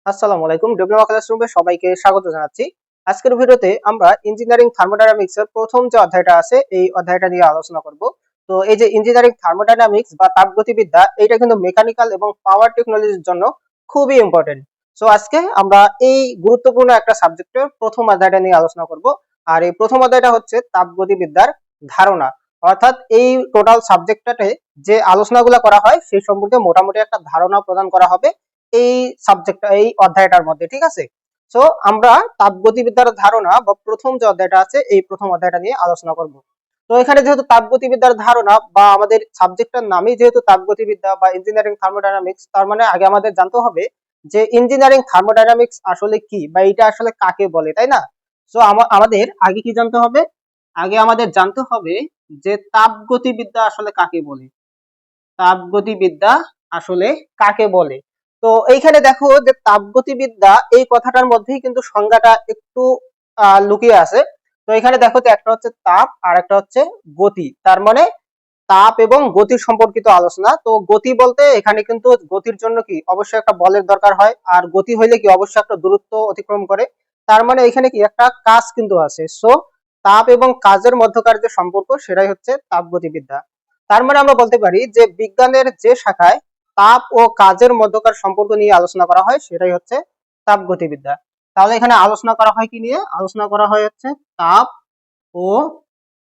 আসসালামু আলাইকুম। ডিপ্লোমা ক্লাসরুমে সবাইকে স্বাগত জানাচ্ছি। আজকের ভিডিওতে আমরা ইঞ্জিনিয়ারিং থার্মোডায়নামিক্স এর প্রথম যে অধ্যায়টা আছে এই অধ্যায়টা নিয়ে আলোচনা করব। তো এই যে ইঞ্জিনিয়ারিং থার্মোডায়নামিক্স বা তাপগতিবিদ্যা এটা কিন্তু মেকানিক্যাল এবং পাওয়ার টেকনোলজির জন্য খুবই ইম্পর্টেন্ট। সো আজকে আমরা এই গুরুত্বপূর্ণ একটা সাবজেক্টের প্রথম অধ্যায়টা নিয়ে আলোচনা করব। আর এই প্রথম অধ্যায়টা হচ্ছে তাপগতিবিদ্যার ধারণা। অর্থাৎ এই টোটাল সাবজেক্টটাতে যে আলোচনাগুলো করা হয় সেই সম্পর্কে মোটামুটি একটা ধারণা প্রদান করা হবে এই সাবজেক্ট এই অধ্যায়টার মধ্যে, ঠিক আছে। সো আমরা তাপগতিবিদ্যার ধারণা বা প্রথম যে অধ্যায়টা আছে এই প্রথম অধ্যায়টা নিয়ে আলোচনা করব। তো এখানে যেহেতু তাপগতিবিদ্যার ধারণা বা আমাদের সাবজেক্টটার নামই যেহেতু তাপগতিবিদ্যা বা ইঞ্জিনিয়ারিং থার্মোডায়নামিক্স, তার মানে আগে আমাদের জানতে হবে যে ইঞ্জিনিয়ারিং থার্মোডায়নামিক্স আসলে কি বা এটা আসলে কাকে বলে, তাই না? সো আমাদের আগে কি জানতে হবে? আগে আমাদের জানতে হবে যে তাপগতিবিদ্যা আসলে কাকে বলে। তাপগতিবিদ্যা আসলে কাকে বলে? তো এইখানে দেখো যে তাপগতিবিদ্যা এই কথাটার মধ্যেই কিন্তু সংজ্ঞাটা একটু লুকিয়ে আছে। তো এখানে দেখো যে একটা হচ্ছে তাপ আর একটা হচ্ছে গতি, তার মানে তাপ এবং গতির সম্পর্কিত আলোচনা। তো গতি বলতে এখানে কিন্তু গতির জন্য কি অবশ্যই একটা বলের দরকার হয়, আর গতি হইলে কি অবশ্যই একটা দূরত্ব অতিক্রম করে। তার মানে এখানে কি একটা কাজ কিন্তু আছে। সো তাপ এবং কাজের মধ্যকার যে সম্পর্ক সেটাই হচ্ছে তাপগতিবিদ্যা। তার মানে আমরা বলতে পারি যে বিজ্ঞানের যে শাখায় তাপ ও কাজের মধ্যকার সম্পর্ক নিয়ে আলোচনা করা হয় সেটাই হচ্ছে তাপগতিবিদ্যা। তাহলে এখানে আলোচনা করা হয় কি নিয়ে? আলোচনা করা হয় হচ্ছে তাপ ও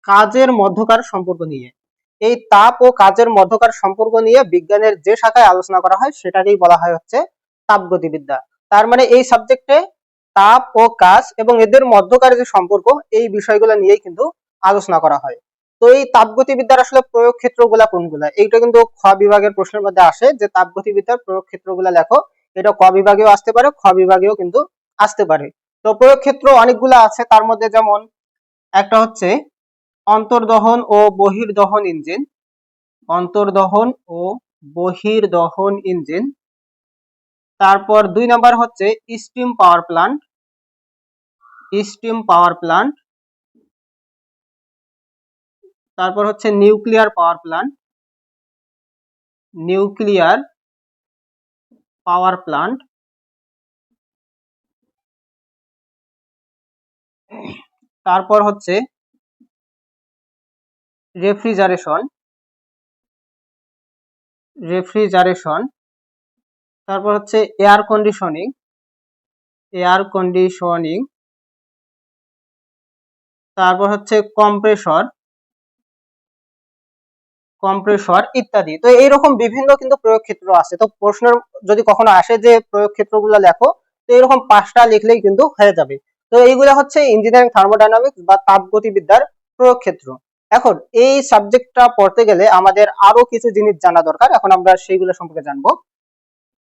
কাজের মধ্যকার সম্পর্ক নিয়ে। এই তাপ ও কাজের মধ্যকার সম্পর্ক নিয়ে বিজ্ঞানের যে শাখায় আলোচনা করা হয় সেটাকেই বলা হয় হচ্ছে তাপগতিবিদ্যা। তার মানে এই সাবজেক্টে তাপ ও কাজ এবং এদের মধ্যকার যে সম্পর্ক এই বিষয়গুলো নিয়েই কিন্তু আলোচনা করা হয়। তো এই তাপগতিবিদ্যার আসলে প্রয়োগ ক্ষেত্রগুলা কোনগুলা, এইটা কিন্তু খ বিভাগের প্রশ্নের মধ্যে আসে যে তাপগতিবিদ্যার প্রয়োগ ক্ষেত্রগুলা লেখো। এটা ক বিভাগেও আসতে পারে, খ বিভাগেও কিন্তু আসতে পারে। তো প্রয়োগ ক্ষেত্র অনেকগুলো আছে, তার মধ্যে যেমন একটা হচ্ছে অন্তর্দহন ও বহির্দহন ইঞ্জিন। অন্তর্দহন ও বহির্দহন ইঞ্জিন। তারপর 2 নাম্বার হচ্ছে steam power plant. Steam power plant. তারপর হচ্ছে nuclear power plant. Nuclear power plant. তারপর হচ্ছে রেফ্রিজারেশন। রেফ্রিজারেশন। তারপর হচ্ছে এয়ার কন্ডিশনিং। Air conditioning. তারপর হচ্ছে কম্প্রেসর। কম্প্রেসর ইত্যাদি। তো এইরকম বিভিন্ন কিন্তু প্রয়োগ ক্ষেত্র আছে। তো প্রশ্নের যদি কখনো আসে যে প্রয়োগ ক্ষেত্রগুলো লেখো, তো এরকম 5টা লিখলেই কিন্তু হয়ে যাবে। তো এইগুলো হচ্ছে ইঞ্জিনিয়ারিং থার্মোডায়নামিক্স বা তাপগতিবিদ্যার প্রয়োগ ক্ষেত্র। এখন এই সাবজেক্টটা পড়তে গেলে আমাদের আরো কিছু জিনিস জানা দরকার, এখন আমরা সেইগুলো সম্পর্কে জানবো।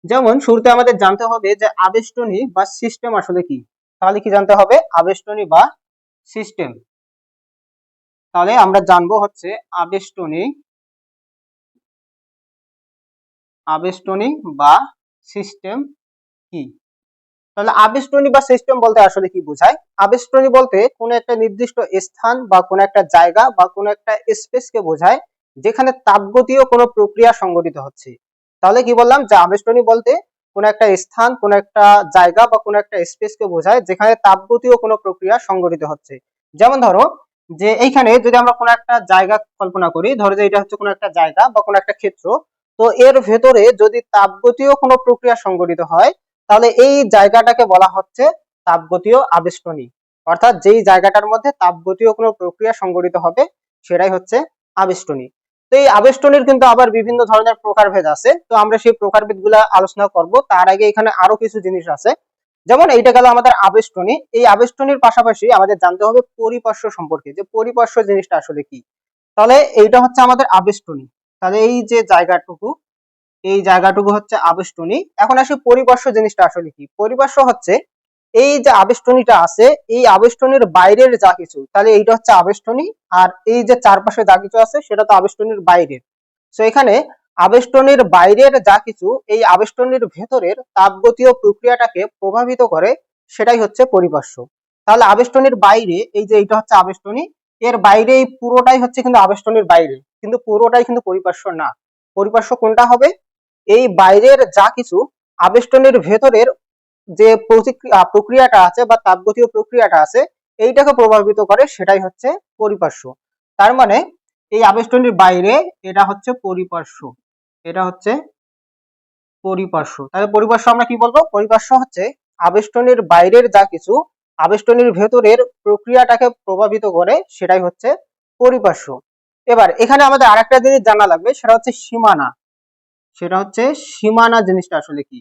যেমন শুরুতে আমাদের জানতে হবে যে আবেষ্টনী বা সিস্টেম আসলে কি। তাহলে কি জানতে হবে? আবেষ্টনী বা সিস্টেম। তাহলে আমরা জানবো হচ্ছে আবেষ্টনী। আবেষ্টনী বা সিস্টেম কি। তাহলে আবেষ্টনী বা সিস্টেম বলতে আসলে কি বোঝায়? আবেষ্টনী বলতে কোনো একটা নির্দিষ্ট স্থান বা কোনো একটা জায়গা বা কোনো একটা স্পেসকে বোঝায় যেখানে তাপগতীয় কোনো প্রক্রিয়া সংঘটিত হচ্ছে। তাহলে কি বললাম যে আবেষ্টনী বলতে কোনো একটা স্থান, কোনো একটা জায়গা বা কোনো একটা স্পেসকে বোঝায় যেখানে তাপগতীয় কোনো প্রক্রিয়া সংঘটিত হচ্ছে। যেমন ধরো যে এইখানে যদি আমরা কোনো একটা জায়গা কল্পনা করি, ধরো যে এটা হচ্ছে কোনো একটা জায়গা বা কোনো একটা ক্ষেত্র, তো এর ভেতরে যদি তাপগতীয় কোনো প্রক্রিয়া সংঘটিত হয় তাহলে এই জায়গাটাকে বলা হচ্ছে তাপগতীয় আবেষ্টনী। অর্থাৎ যেই জায়গাটার মধ্যে তাপগতীয় কোনো প্রক্রিয়া সংঘটিত হবে সেটাই হচ্ছে আবেষ্টনী। তো এই আবেষ্টনীর কিন্তু আবার বিভিন্ন ধরনের প্রকারভেদ আছে, তো আমরা সেই প্রকারভেদ গুলা আলোচনা করব। তার আগে এখানে আরো কিছু জিনিস আছে। যেমন এইটা গেল আমাদের আবেষ্টনী। এই আবেষ্টনীর পাশাপাশি আমাদের জানতে হবে পরিপার্শ্ব সম্পর্কে, যে পরিপার্শ্ব জিনিসটা আসলে কি। তাহলে এইটা হচ্ছে আমাদের আবেষ্টনী। তাহলে এই যে জায়গাটুকু, এই জায়গাটুকু হচ্ছে আবেষ্টনী। এখন আসি পরিপার্শ্ব জিনিসটা আসলে কি। পরিপার্শ্ব হচ্ছে এই যে আবেষ্টনীটা আছে এই আবেষ্টনীর বাইরের যা কিছু, তাহলে এইটা হচ্ছে আবেষ্টনী। আর এই যে চারপাশে যা কিছু আছে সেটা তো আবেষ্টনীর বাইরের। তো এখানে আবেষ্টনীর বাইরের যা কিছু এই আবেষ্টনীর ভেতরের তাপগতীয় প্রক্রিয়াটাকে প্রভাবিত করে সেটাই হচ্ছে পরিপার্শ্ব। তাহলে আবেষ্টনীর বাইরে এই যে এইটা হচ্ছে আবেষ্টনী, এর বাইরে এই পুরোটাই হচ্ছে কিন্তু আবেষ্টনীর বাইরে, কিন্তু পুরোটাই কিন্তু পরিপার্শ্ব না। পরিপার্শ্ব কোনটা হবে? এই বাইরের যা কিছু আবেষ্টনীর ভেতরের যে প্রক্রিয়াটা আছে বা তাপগতীয় প্রক্রিয়াটা আছে এইটাকে প্রভাবিত করে, সেটাই হচ্ছে পরিপার্শ্ব। তার মানে এই আবেষ্টনীর বাইরে এটা হচ্ছে পরিপার্শ্ব, এটা হচ্ছে পরিপার্শ্ব। তাহলে পরিপার্শ্ব আমরা কি বলবো? পরিপার্শ্ব হচ্ছে আবেষ্টনীর বাইরের যা কিছু আবেষ্টনীর ভেতরের প্রক্রিয়াটাকে প্রভাবিত করে, সেটাই হচ্ছে পরিপার্শ্ব। এবার এখানে আমাদের আরেকটা জিনিস জানা লাগবে, সেটা হচ্ছে সীমানা। সেটা হচ্ছে সীমানা জিনিসটা আসলে কি।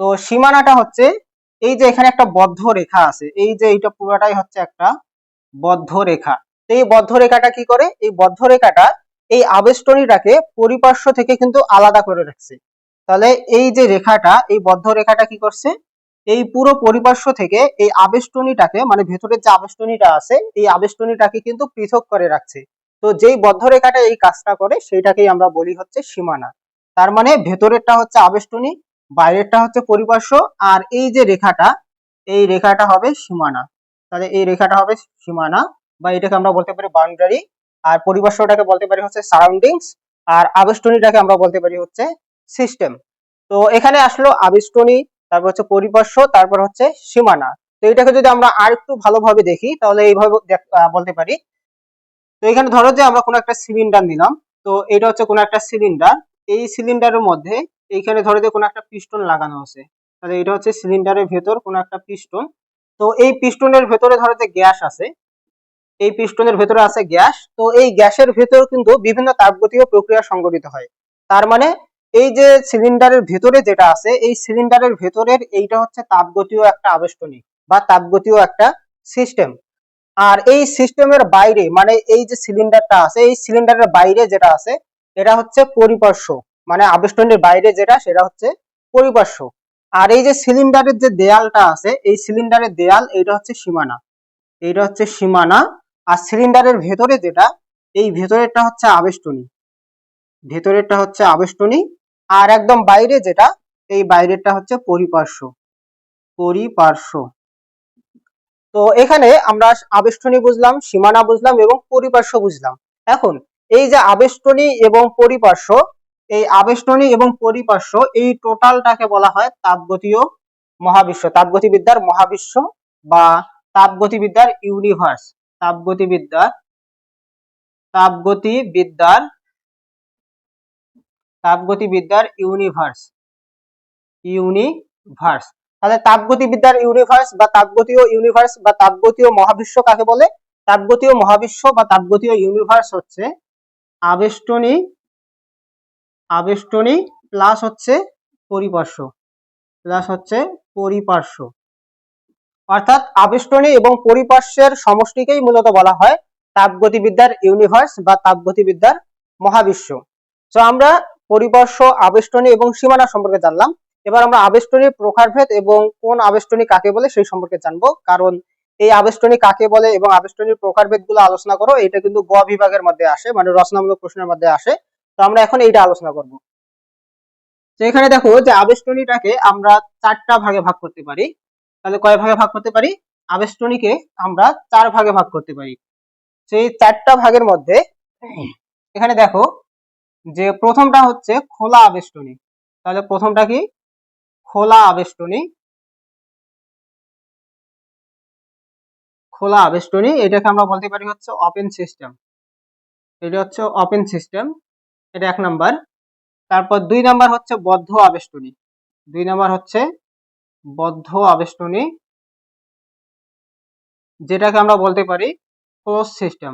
তো সীমানাটা হচ্ছে এই যে এখানে একটা বদ্ধ রেখা আছে, এই যে এইটা পুরোটাই হচ্ছে একটা বদ্ধ রেখা। তো এই বদ্ধ রেখাটা কি করে? এই বদ্ধ রেখাটা এই আবেষ্টনীটাকে পরিপার্শ্ব থেকে কিন্তু আলাদা করে রাখছে। তাহলে এই যে রেখাটা, এই বদ্ধ রেখাটা কি করছে? এই পুরো পরিপার্শ্ব থেকে এই আবেষ্টনীটাকে, মানে ভেতরের যে আবেষ্টনীটা আছে এই আবেষ্টনীটাকে কিন্তু পৃথক করে রাখছে। তো যেই বদ্ধ রেখাটা এই কাজটা করে সেইটাকেই আমরা বলি হচ্ছে সীমানা। তার মানে ভেতরেরটা হচ্ছে আবেষ্টনী, বাইরেরটা হচ্ছে পরিপার্শ্ব, আর এই যে রেখাটা, এই রেখাটা হবে সীমানা। তাহলে এই রেখাটা হবে সীমানা, বা এটাকে আমরা বলতে পারি বাউন্ডারি। আর পরিপার্শ্বটাকে বলতে পারি হচ্ছে সারাউন্ডিংস, আর আবেষ্টনীটাকে আমরা বলতে পারি হচ্ছে সিস্টেম। তো এখানে আসলো আবেষ্টনী, তারপর হচ্ছে পরিপার্শ্ব, তারপর হচ্ছে সীমানা। তো এটাকে যদি আমরা আর একটু ভালোভাবে দেখি তাহলে এইভাবে বলতে পারি। তো এখানে ধরো যে আমরা কোনো একটা সিলিন্ডার নিলাম, তো এটা হচ্ছে কোনো একটা সিলিন্ডার। এই সিলিন্ডারের মধ্যে এইখানে ধরো যে কোনো একটা পিস্টন লাগানো আছে, তাহলে এটা হচ্ছে সিলিন্ডারের ভেতর কোনো একটা পিস্টন। তো এই পিস্টনের ভেতরে ধরো যে গ্যাস আছে, এই পিস্টনের ভেতরে আছে গ্যাস। তো এই গ্যাসের ভেতর কিন্তু বিভিন্ন তাপগতীয় প্রক্রিয়া সংঘটিত হয়। তার মানে এই যে সিলিন্ডারের ভেতরে যেটা আছে, এই সিলিন্ডারের ভেতরের এইটা হচ্ছে তাপগতীয় একটা আবেষ্টনী বা তাপগতীয় একটা সিস্টেম। আর এই সিস্টেমের বাইরে, মানে এই যে সিলিন্ডারটা আছে এই সিলিন্ডারের বাইরে যেটা আছে এটা হচ্ছে পরিপার্শ্ব, মানে আবেষ্টনীর বাইরে যেটা সেটা হচ্ছে পরিপার্শ্ব। আর এই যে সিলিন্ডারের যে দেয়ালটা আছে এই সিলিন্ডারের দেয়াল, এইটা হচ্ছে সীমানা, এইটা হচ্ছে সীমানা। আর সিলিন্ডারের ভেতরে যেটা, এই ভেতরেরটা হচ্ছে আবেষ্টনী, ভেতরেরটা হচ্ছে আবেষ্টনী। আর একদম বাইরে যেটা, এই বাইরেরটা হচ্ছে পরিপার্শ্ব, পরিপার্শ্ব। তো এখানে আমরা আবেষ্টনী বুঝলাম, সীমানা বুঝলাম এবং পরিপার্শ্ব বুঝলাম। এখন এই যে আবেষ্টনী এবং পরিপার্শ্ব, এই আবেষ্টনী এবং পরিপার্শ্ব এই টোটালটাকে বলা হয় তাপগতীয় মহাবিশ্ব, তাপগতিবিদ্যার মহাবিশ্ব বা তাপগতিবিদ্যার ইউনিভার্স। তাপগতিবিদ্যার তাপগতিবিদ্যার তাপগতিবিদ্যার ইউনিভার্স, ইউনিভার্স। তাহলে তাপগতিবিদ্যার ইউনিভার্স বা তাপগতীয় ইউনিভার্স বা তাপগতীয় মহাবিশ্ব কাকে বলে? তাপগতীয় মহাবিশ্ব বা তাপগতীয় ইউনিভার্স হচ্ছে আবেষ্টনী, আবেষ্টনী প্লাস হচ্ছে পরিপার্শ্ব, প্লাস হচ্ছে পরিপার্শ্ব। অর্থাৎ আবেষ্টনী এবং পরিপার্শ্বের সমষ্টিকেই মূলত বলা হয় তাপগতিবিদ্যার ইউনিভার্স বা তাপগতিবিদ্যার মহাবিশ্ব। তো আমরা পরিপার্শ্ব, আবেষ্টনী এবং সীমানা সম্পর্কে জানলাম। এবার আমরা আবেষ্টনীর প্রকারভেদ এবং কোন আবেষ্টনী কাকে বলে সেই সম্পর্কে জানবো, কারণ এই আবেষ্টনী কাকে বলে এবং আবেষ্টনীর প্রকারভেদ গুলো আলোচনা করো, এটা কিন্তু গ বিভাগের মধ্যে আসে, মানে রচনামূলক প্রশ্নের মধ্যে আসে। তো আমরা এখন এইটা আলোচনা করব। তো এখানে দেখো যে আবেষ্টনীটাকে আমরা চারটা ভাগে ভাগ করতে পারি। তাহলে কয় ভাগে ভাগ করতে পারি? আবেষ্টনীকে আমরা চার ভাগে ভাগ করতে পারি। সেই চারটা ভাগের মধ্যে এখানে দেখো যে প্রথমটা হচ্ছে খোলা আবেষ্টনী। তাহলে প্রথমটা কি? খোলা আবেষ্টনী। খোলা আবেষ্টনী এটাকে আমরা বলতে পারি হচ্ছে ওপেন সিস্টেম, এটা হচ্ছে ওপেন সিস্টেম, এটা এক নাম্বার। তারপর দুই নাম্বার হচ্ছে বদ্ধ আবেষ্টনী, দুই নাম্বার হচ্ছে বদ্ধ আবেষ্টনী, যেটাকে আমরা বলতে পারি ক্লোজ সিস্টেম,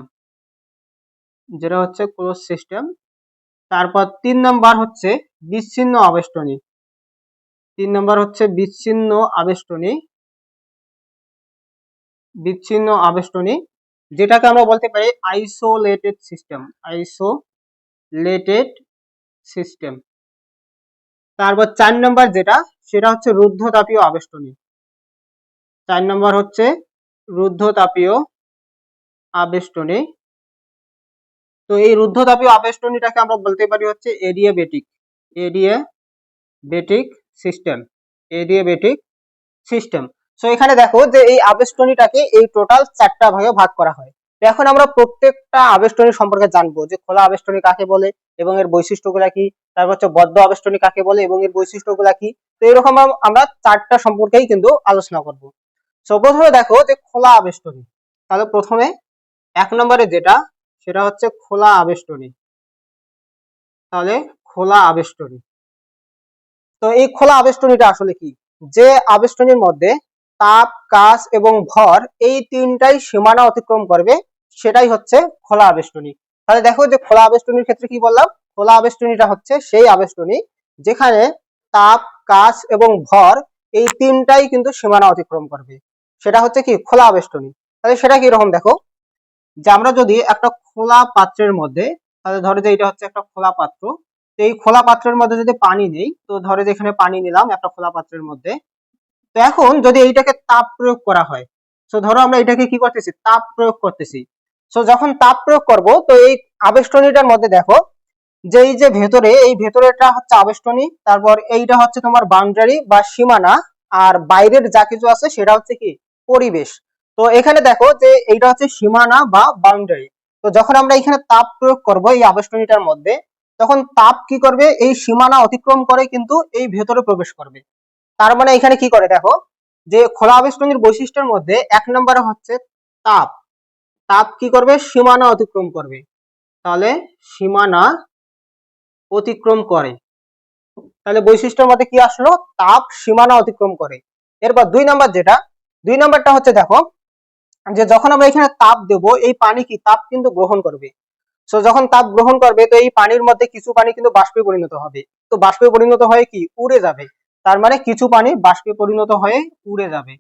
যেটা হচ্ছে ক্লোজ সিস্টেম। তারপর তিন নাম্বার হচ্ছে বিচ্ছিন্ন আবেষ্টনী, তিন নাম্বার হচ্ছে বিচ্ছিন্ন আবেষ্টনী, বিচ্ছিন্ন আবেষ্টনী, যেটাকে আমরা বলতে পারি আইসোলেটেড সিস্টেম, আইসোলেটেড সিস্টেম। তারপর চার নাম্বার যেটা, সেটা হচ্ছে রুদ্ধতাপীয় আবেষ্টনী, চার নাম্বার হচ্ছে রুদ্ধতাপীয় আবেষ্টনী। তো এই রুদ্ধতাপীয় আবেষ্টনীটাকে আমরা বলতে পারি হচ্ছে adiabatic, adiabatic system, adiabatic system. So এখানে দেখো যে এই আবেষ্টনীটাকে এই টোটাল চারটা ভাগে ভাগ করা হয়। তো এখন আমরা প্রত্যেকটা আবেষ্টনী সম্পর্কে জানবো যে খোলা আবেষ্টনী কাকে বলে এবং এর বৈশিষ্ট্যগুলা কি, তারপর হচ্ছে বদ্ধ আবেষ্টনী কাকে বলে এবং এর বৈশিষ্ট্যগুলা কি। তো এরকম আমরা চারটা সম্পর্কেই কিন্তু আলোচনা করব। তো প্রথমে দেখো যে খোলা আবেষ্টনী, তাহলে প্রথমে 1 নম্বরে যেটা সেটা হচ্ছে খোলা আবেষ্টনী। তাহলে খোলা আবেষ্টনী, তো এই খোলা আবেষ্টনীটা আসলে কি? যে আবেষ্টনীর মধ্যে তাপ, কাচ এবং ভর এই তিনটাই সীমানা অতিক্রম করবে সেটাই হচ্ছে খোলা আবেষ্টনী। তাহলে দেখো যে খোলা আবেষ্টনীর ক্ষেত্রে কি বললাম, খোলা আবেষ্টনীটা হচ্ছে সেই আবেষ্টনী যেখানে তাপ, কাচ এবং ভর এই তিনটাই কিন্তু সীমানা অতিক্রম করবে, সেটা হচ্ছে কি খোলা আবেষ্টনী। তাহলে সেটা কি রকম দেখো, যে আমরা যদি একটা খোলা পাত্রের মধ্যে, তাহলে ধরো যে এটা হচ্ছে একটা খোলা পাত্র, তো এই খোলা পাত্রের মধ্যে যদি পানি নেই, তো ধরো যে এখানে পানি নিলাম একটা খোলা পাত্রের মধ্যে, তো এখন যদি এইটাকে তাপ প্রয়োগ করা হয়, তো ধরো আমরা এটাকে কি করতেছি, তাপ প্রয়োগ করতেছি। তো যখন তাপ প্রয়োগ করব, তো এই আবেষ্টনীটার মধ্যে দেখো যে এই যে ভেতরে, এই ভেতরেটা হচ্ছে আবেষ্টনী, তারপর এইটা হচ্ছে তোমার বাউন্ডারি বা সীমানা, আর বাইরের যা কিছু আছে সেটা হচ্ছে কি পরিবেশ। তো এখানে দেখো যে এইটা হচ্ছে সীমানা বা বাউন্ডারি। তো যখন আমরা এখানে তাপ প্রয়োগ করব এই আবেষ্টনীটার মধ্যে, তখন তাপ কি করবে, এই সীমানা অতিক্রম করে কিন্তু এই ভেতরে প্রবেশ করবে। তার মানে এখানে কি করে দেখো, যে খোলা আবেষ্টনীর বৈশিষ্ট্যের মধ্যে 1 নম্বরে হচ্ছে তাপ। তাপ কি করবে, সীমানা অতিক্রম করবে। তাহলে সীমানা অতিক্রম করে, তাহলে বৈশিষ্ট্যের মধ্যে কি আসলো, তাপ সীমানা অতিক্রম করে। এরপর 2 নম্বর যেটা, 2 নম্বরটা হচ্ছে দেখো যে যখন আমরা এখানে তাপ দেব, এই পানি কি তাপ কিন্তু গ্রহণ করবে। সো যখন তাপ গ্রহণ করবে, তো এই পানির মধ্যে কিছু পানি কিন্তু বাষ্পে পরিণত হবে, তো বাষ্পে পরিণত হয়ে কি উড়ে যাবে। তার মানে কিছু পানি বাষ্পে পরিণত হয়ে উড়ে যাবে।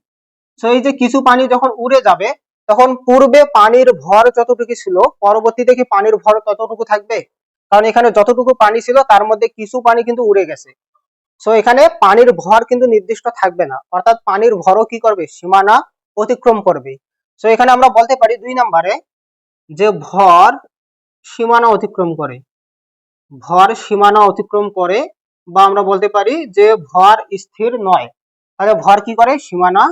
সো এই যে কিছু পানি যখন উড়ে যাবে, তখন পূর্বে পানির ভর যতটুকু ছিল, পরবর্তীতে কি পানির ভর ততটুকু থাকবে? কারণ এখানে যতটুকু পানি ছিল তার মধ্যে কিছু পানি কিন্তু উড়ে গেছে। সো এখানে পানির ভর কিন্তু নির্দিষ্ট থাকবে না, অর্থাৎ পানির ভরও কি করবে, সীমানা অতিক্রম করবে। সো এখানে আমরা বলতে পারি 2 নম্বরে যে ভর সীমানা অতিক্রম করে, ভর সীমানা অতিক্রম করে, বা আমরা বলতে পারি যে ভর স্থির নয়। তাহলে ভর কি করে, সীমানা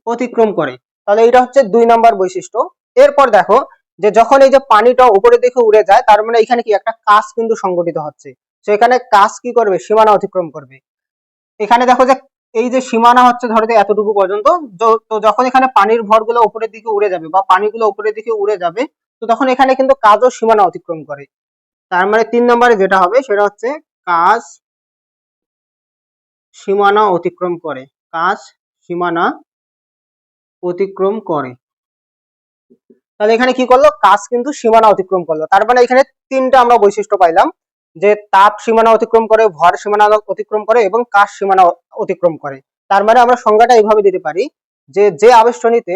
অতিক্রম করে। তাহলে এটা হচ্ছে 2 নম্বর বৈশিষ্ট্য। এরপর দেখো যে যখন এই যে পানিটা উপরে দিকে উড়ে যায়, তার মানে এখানে কি একটা কাচ কিন্তু সংগঠিত হচ্ছে। তো এখানে কাচ কি করবে, সীমানা অতিক্রম করবে। এখানে দেখো যে এই যে সীমানা হচ্ছে ধরো যে এতটুকু পর্যন্ত, তো যখন এখানে পানির ভরগুলো উপরের দিকে উড়ে যাবে বা পানিগুলো উপরের দিকে উড়ে যাবে, তো তখন এখানে কিন্তু কাজও সীমানা অতিক্রম করে। তার মানে 3 নম্বরে যেটা হবে সেটা হচ্ছে কাজ সীমানা অতিক্রম করে, কাজ সীমানা অতিক্রম করে। তাহলে এখানে কি করলো, কাজ কিন্তু সীমানা অতিক্রম করলো। তার মানে এখানে 3টা আমরা বৈশিষ্ট্য পাইলাম, যে তাপ সীমানা অতিক্রম করে, ভর সীমানা অতিক্রম করে এবং কাজ সীমানা অতিক্রম করে। তার মানে আমরা সংজ্ঞাটা এইভাবে দিতে পারি যে যে আবেষ্টনীতে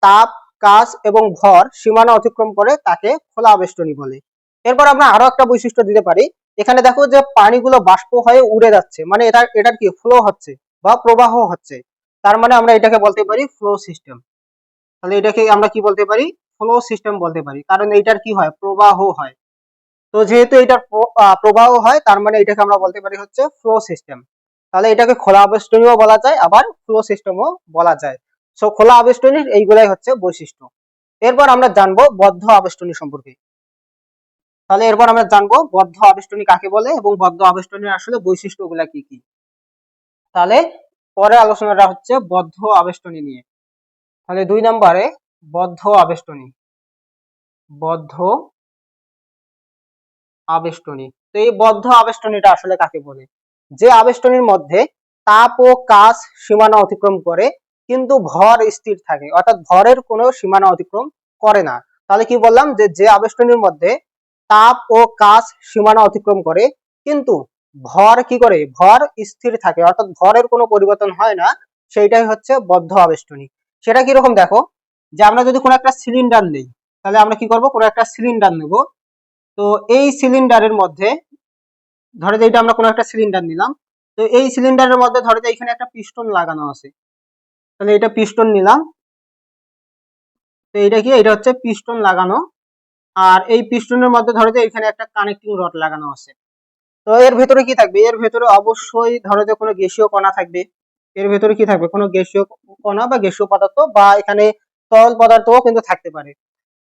তাপ, কাজ এবং ভর সীমানা অতিক্রম করে তাকে খোলা আবেষ্টনী বলে। এরপর আমরা আরো একটা বৈশিষ্ট্য দিতে পারি, এখানে দেখো যে পানিগুলো বাষ্প হয়ে উড়ে যাচ্ছে, মানে এটার কি ফ্লো হচ্ছে বা প্রবাহ হচ্ছে। তার মানে আমরা এটাকে বলতে পারি ফ্লো সিস্টেম। তাহলে এটাকে আমরা কি বলতে পারি, ফ্লো সিস্টেম বলতে পারি, কারণ এইটার কি হয়, প্রবাহ হয়। তো যেহেতু এটার প্রবাহ হয়, তার মানে এটাকে আমরা বলতে পারি হচ্ছে ফ্লো সিস্টেম। তাহলে এটাকে খোলা আবেষ্টনীও বলা যায়, আবার ফ্লো সিস্টেমও বলা যায়। সো খোলা আবেষ্টনীর এইগুলাই হচ্ছে বৈশিষ্ট্য। এরপর আমরা জানবো বদ্ধ আবেষ্টনী সম্পর্কে। তাহলে এরপর আমরা জানবো বদ্ধ আবেষ্টনী কাকে বলে এবং বদ্ধ আবেষ্টনীর আসলে বৈশিষ্ট্যগুলা কি কি। তাহলে পরে আলোচনাটা হচ্ছে বদ্ধ আবেষ্টনী নিয়ে। তাহলে 2 নম্বরে বদ্ধ আবেষ্টনী, বদ্ধ আবেষ্টনী। তো এই বদ্ধ আবেষ্টনীটা আসলে কাকে বলে, যে আবেষ্টনীর মধ্যে তাপ ও কাচ সীমানা অতিক্রম করে কিন্তু ভর স্থির থাকে, অর্থাৎ ভরের কোনো সীমানা অতিক্রম করে না। তাহলে কি বললাম, যে যে আবেষ্টনীর মধ্যে তাপ ও কাচ সীমানা অতিক্রম করে কিন্তু ভর কি করে, ভর স্থির থাকে, অর্থাৎ ভরের কোনো পরিবর্তন হয় না, সেইটাই হচ্ছে বদ্ধ আবেষ্টনী। সেটা কিরকম দেখো, যে আমরা যদি কোনো একটা সিলিন্ডার নেই, তাহলে আমরা কি করব, কোনো একটা সিলিন্ডার নেব। তো এই সিলিন্ডারের মধ্যে ধরে যে এটা আমরা কোনো একটা সিলিন্ডার নিলাম, তো এই সিলিন্ডারের মধ্যে ধরে যে এখানে একটা পিস্টন লাগানো আছে, তাহলে এটা পিস্টন নিলাম। তো এটা কি, এটা হচ্ছে পিস্টন লাগানো, আর এই পিস্টনের মধ্যে ধরে যে এখানে একটা কানেক্টিং রড লাগানো আছে। তো এর ভেতরে কি থাকবে, এর ভেতরে অবশ্যই ধরে যে কোনো গ্যাসীয় কণা থাকবে। এর ভেতরে কি থাকবে, কোনো গ্যাসীয় কণা বা গ্যাসীয় পদার্থ, বা এখানে তরল পদার্থও কিন্তু থাকতে পারে।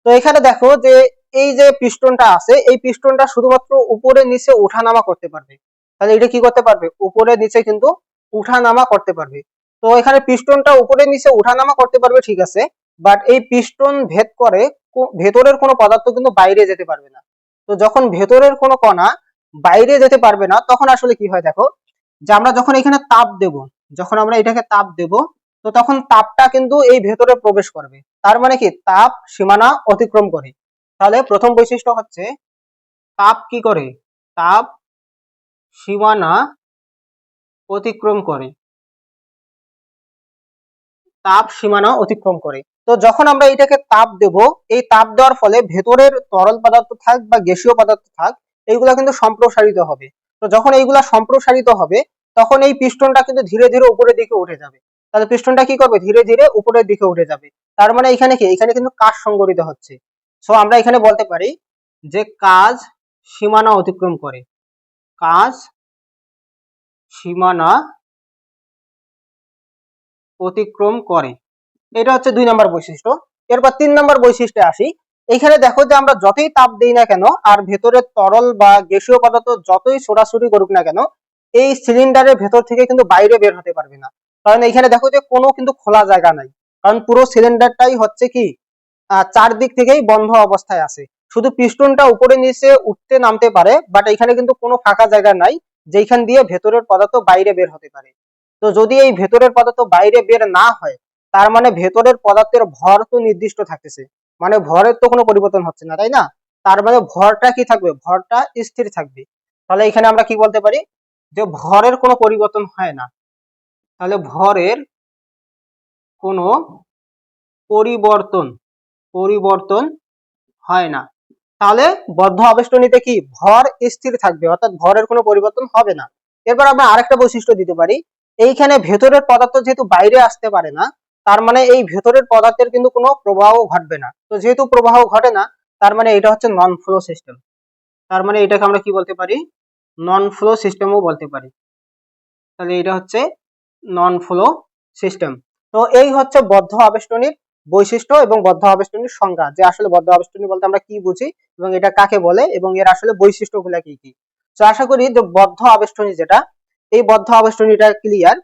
তো এখানে দেখো যে এই যে পিস্টনটা আছে, এই পিস্টনটা শুধুমাত্র উপরে নিচে ওঠানামা করতে পারবে। তাহলে এটা কি করতে পারবে? উপরে নিচে কিন্তু উঠানামা করতে পারবে। তো এখানে পিস্টনটা উপরে নিচে উঠানামা করতে পারবে, ঠিক আছে, বাট এই পিস্টন ভেদ করে ভেতরের কোনো পদার্থ কিন্তু বাইরে যেতে পারবে না। তো যখন ভেতরের কোনো কণা বাইরে যেতে পারবে না, তখন আসলে কি হয় দেখো, যে আমরা যখন এখানে তাপ দেব, যখন আমরা এটাকে তাপ দেব, তো তখন তাপটা কিন্তু এই ভেতরে প্রবেশ করবে। তার মানে কি, তাপ সীমানা অতিক্রম করে। তাহলে প্রথম বৈশিষ্ট্য হচ্ছে তাপ কি করে? তাপ সীমানা অতিক্রম করে। তাপ সীমানা অতিক্রম করে। তো যখন আমরা এটাকে তাপ দেব, এই তাপ দেওয়ার ফলে ভেতরের তরল পদার্থ থাক বা গ্যাসীয় পদার্থ থাক, এইগুলা কিন্তু সম্প্রসারিত হবে। তো যখন এইগুলা সম্প্রসারিত হবে, তখন এই পিস্টনটা কিন্তু ধীরে ধীরে উপরের দিকে উঠে যাবে। তাহলে পিস্টনটা কি করবে? ধীরে ধীরে উপরের দিকে উঠে যাবে। তার মানে এখানে কি, এখানে কিন্তু কাজ সংঘটিত হচ্ছে। সো আমরা এখানে বলতে পারি যে কাজ সীমানা অতিক্রম করে। কাজ সীমানা অতিক্রম করে। এটা হচ্ছে 2 নম্বর বৈশিষ্ট্য। এরপর 3 নম্বর বৈশিষ্ট্যে আসি। এখানে দেখো যে আমরা যতই তাপ দিই না কেন, আর ভেতরের তরল বা গ্যাসীয় পদার্থ যতই ছোটাছুটি করুক না কেন, এই সিলিন্ডারের ভেতর থেকে কিন্তু বাইরে বের হতে পারবে না। কারণ এখানে দেখো যে কোনো কিন্তু খোলা জায়গা নাই। কারণ পুরো সিলিন্ডারটাই হচ্ছে কি, চারদিক থেকেই বন্ধ অবস্থায় আছে। শুধু পিস্টনটা উপরে নিচে উঠতে নামতে পারে, বাট এখানে কিন্তু কোনো ফাঁকা জায়গা নাই যেখান দিয়ে ভেতরের পদার্থ বাইরে বের হতে পারে। তো যদি এই ভেতরের পদার্থ বাইরে বের না হয়, তার মানে ভেতরের পদার্থের ভর তো নির্দিষ্ট থাকতেছে, মানে ভরের তো কোনো পরিবর্তন হচ্ছে না, তাই না? তার মানে ভরটা কি থাকবে? ভরটা স্থির থাকবে। তাহলে এখানে আমরা কি বলতে পারি, যে ভরের কোনো পরিবর্তন হয় না। তাহলে ভরের কোনো পরিবর্তন পরিবর্তন হয় না। তাহলে বদ্ধ আবেষ্টনীতে কি, ভর স্থির থাকবে, অর্থাৎ ভরের কোনো পরিবর্তন হবে না। এরপর আমরা আরেকটা বৈশিষ্ট্য দিতে পারি, এইখানে ভেতরের পদার্থ যেহেতু বাইরে আসতে পারে না, তার মানে এই ভেতরের পদার্থের কিন্তু কোনো প্রবাহ ঘটবে না। তো যেহেতু প্রবাহ ঘটে না, তার মানে এটা হচ্ছে নন ফ্লো সিস্টেম। তার মানে এটাকে আমরা কি বলতে পারি? নন ফ্লো সিস্টেমও বলতে পারি। তাহলে এটা হচ্ছে নন ফ্লো সিস্টেম। তো এই হচ্ছে বদ্ধ আবেষ্টনীর বৈশিষ্ট্য এবং বদ্ধ আবেষ্টনীর সংজ্ঞা, যে আসলে বদ্ধ আবেষ্টনী বলতে আমরা কি বুঝি এবং এটা কাকে বলে এবং এর আসলে বৈশিষ্ট্যগুলো কি কি। তো আশা করি যে বদ্ধ আবেষ্টনী যেটা, এই বদ্ধ আবেষ্টনীটা ক্লিয়ার।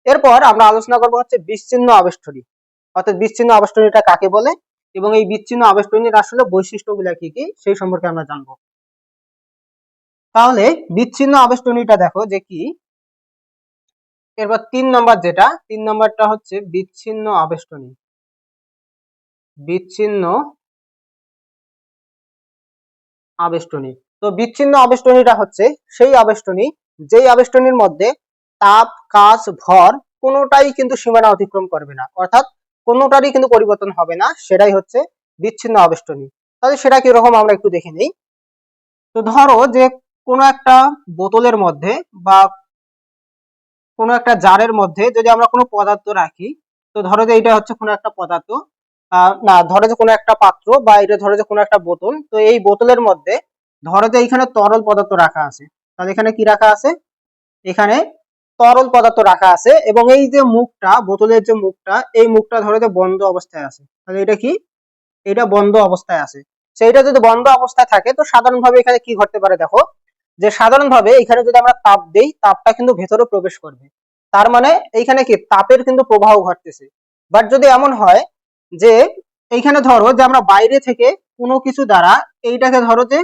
এরপর আমরা আলোচনা করবো হচ্ছে বিচ্ছিন্ন আবেষ্টনী, অর্থাৎ বিচ্ছিন্ন আবেষ্টনীটা কাকে বলে এবং এই বিচ্ছিন্ন আবেষ্টনীর আসলে বৈশিষ্ট্যগুলো কি কি সেই সম্পর্কে আমরা জানবো। তাহলে বিচ্ছিন্ন আবেষ্টনীটা দেখো যে কি। এরপর 3 নম্বর যেটা, 3 নম্বরটা হচ্ছে বিচ্ছিন্ন আবেষ্টনী। বিচ্ছিন্ন আবেষ্টনী। তো বিচ্ছিন্ন আবেষ্টনীটা হচ্ছে সেই আবেষ্টনী, যেই আবেষ্টনীর মধ্যে তাপ, কাজ, ভর কোনোটাই কিন্তু সীমানা অতিক্রম করবে না, অর্থাৎ কোনোটারই কিন্তু পরিবর্তন হবে না, সেটাই হচ্ছে বিচ্ছিন্ন আবেষ্টনী। তাহলে সেটা কিরকম আমরা একটু দেখে নিই। তো ধরো যে কোনো একটা বোতলের মধ্যে বা কোনো একটা জারের মধ্যে যদি আমরা কোনো পদার্থ রাখি, তো ধরো যে এটা হচ্ছে কোনো একটা পদার্থ, না ধরো যে কোনো একটা পাত্র বা এটা ধরো যে কোনো একটা বোতল, তো এই বোতলের মধ্যে ধরো যে এখানে তরল পদার্থ রাখা আছে। তাহলে এখানে কি রাখা আছে? এখানে তরল পদার্থ রাখা আছে এবং এই যে মুখটা, বোতলের যে মুখটা, এই মুখটা ধরো যে বন্ধ অবস্থায় আছে। তাহলে এটা কি? এটা বন্ধ অবস্থায় আছে। সেইটা যদি বন্ধ অবস্থায় থাকে, তো সাধারণভাবে এখানে কি ঘটতে পারে দেখো, যে সাধারণভাবে এখানে যদি আমরা তাপ দেই, তাপটা কিন্তু ভেতরে প্রবেশ করবে। তার মানে এইখানে কি, তাপের কিন্তু প্রবাহ ঘটতেছে। বাট যদি এমন হয় যে এইখানে ধরো যে আমরা বাইরে থেকে কোনো কিছু দ্বারা এইটাকে ধরো যে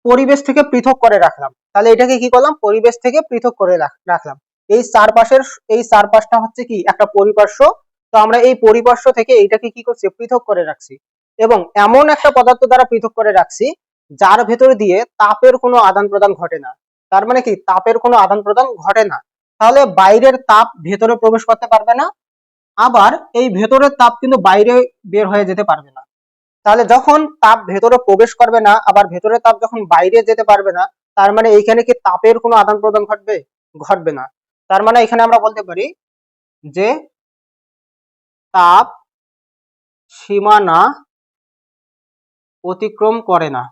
পরিবেশ থেকে পৃথক করে রাখলাম, তাহলে এটাকে কি করলাম? পরিবেশ থেকে পৃথক করে রাখলাম। এই চারপাশের, এই চারপাশটা হচ্ছে কি একটা পরিপার্শ্ব। তো আমরা এই পরিপার্শ্ব থেকে এইটাকে কি করছি? পৃথক করে রাখছি এবং এমন একটা পদার্থ দ্বারা পৃথক করে রাখছি যার ভেতর দিয়ে তাপের কোনো আদান প্রদান ঘটে না। তার মানে কি, তাপের কোনো আদান প্রদান ঘটে না। তাহলে বাইরের তাপ ভেতরে প্রবেশ করতে পারবে না, আবার এই ভেতরের তাপ কিন্তু বাইরে বের হয়ে যেতে পারবে না। তাহলে যখন তাপ ভেতরে প্রবেশ করবে না, আবার ভেতরের তাপ যখন বাইরে যেতে পারবে না, তার মানে এইখানে কি তাপের কোনো আদান প্রদান ঘটবে? ঘটবে না। তার মানে এখানে আমরা বলতে পারি যে তাপ সীমানা অতিক্রম করে না।